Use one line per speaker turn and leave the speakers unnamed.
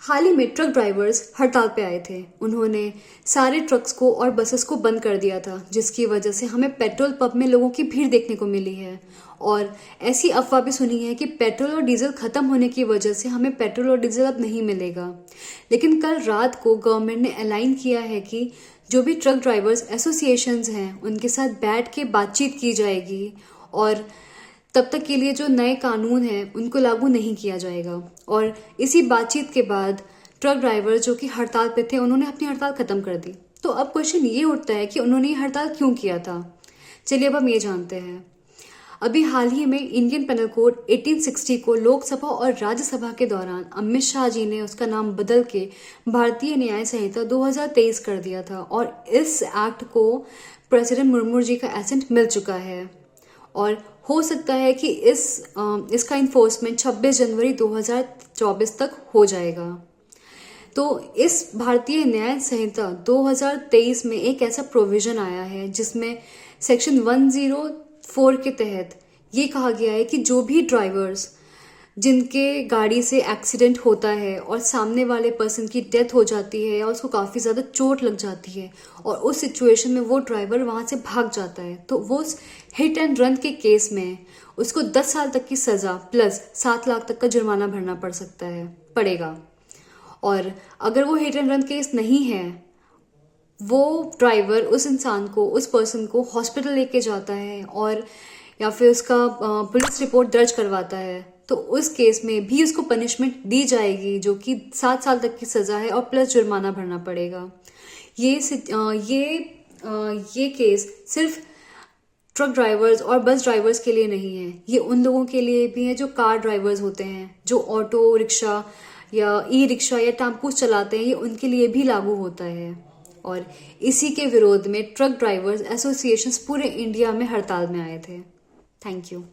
हाल ही में truck drivers हड़ताल पे आए थे। उन्होंने सारे ट्रक्स को और बसेस को बंद कर दिया था, जिसकी वजह से हमें पेट्रोल पंप में लोगों की भीड़ देखने को मिली है। और ऐसी अफवाह भी सुनी है कि पेट्रोल और डीजल खत्म होने की वजह से हमें पेट्रोल और डीजल अब नहीं मिलेगा। लेकिन कल रात को गवर्नमेंट ने ऐलान किया है कि जो भी ट्रक ड्राइवर्स एसोसिएशंस हैं उनके साथ बैठ के बातचीत की जाएगी और तब तक के लिए जो नए कानून हैं उनको लागू नहीं किया जाएगा। और इसी बातचीत के बाद ट्रक ड्राइवर जो कि हड़ताल पे थे उन्होंने अपनी हड़ताल खत्म कर दी। तो अब क्वेश्चन ये उठता है कि उन्होंने ये हड़ताल क्यों किया था। चलिए अब हम ये जानते हैं। अभी हाल ही में इंडियन पेनल कोड 1860 को लोकसभा और राज्यसभा के दौरान अमित शाह जी ने उसका नाम बदल के भारतीय न्याय संहिता 2023 कर दिया था और इस एक्ट को प्रेसिडेंट मुर्मू जी का एसेंट मिल चुका है। और हो सकता है कि इसका इन्फोर्समेंट 26 जनवरी 2024 तक हो जाएगा। तो इस भारतीय न्याय संहिता 2023 में एक ऐसा प्रोविजन आया है जिसमें सेक्शन 104 के तहत ये कहा गया है कि जो भी ड्राइवर्स जिनके गाड़ी से एक्सीडेंट होता है और सामने वाले पर्सन की डेथ हो जाती है या उसको काफ़ी ज़्यादा चोट लग जाती है और उस सिचुएशन में वो ड्राइवर वहाँ से भाग जाता है, तो वो हिट एंड रन के केस में उसको 10 साल तक की सज़ा प्लस 7 लाख तक का जुर्माना भरना पड़ेगा। और अगर वो हिट एंड रन केस नहीं है, वो ड्राइवर उस इंसान को, उस पर्सन को हॉस्पिटल लेके जाता है और या फिर उसका पुलिस रिपोर्ट दर्ज करवाता है, तो उस केस में भी उसको पनिशमेंट दी जाएगी जो कि 7 साल तक की सज़ा है और प्लस जुर्माना भरना पड़ेगा। ये केस सिर्फ ट्रक ड्राइवर्स और बस ड्राइवर्स के लिए नहीं है, ये उन लोगों के लिए भी है जो कार ड्राइवर्स होते हैं, जो ऑटो रिक्शा या ई रिक्शा या टेम्पोस चलाते हैं, ये उनके लिए भी लागू होता है। और इसी के विरोध में ट्रक ड्राइवर्स एसोसिएशंस पूरे इंडिया में हड़ताल में आए थे। Thank you.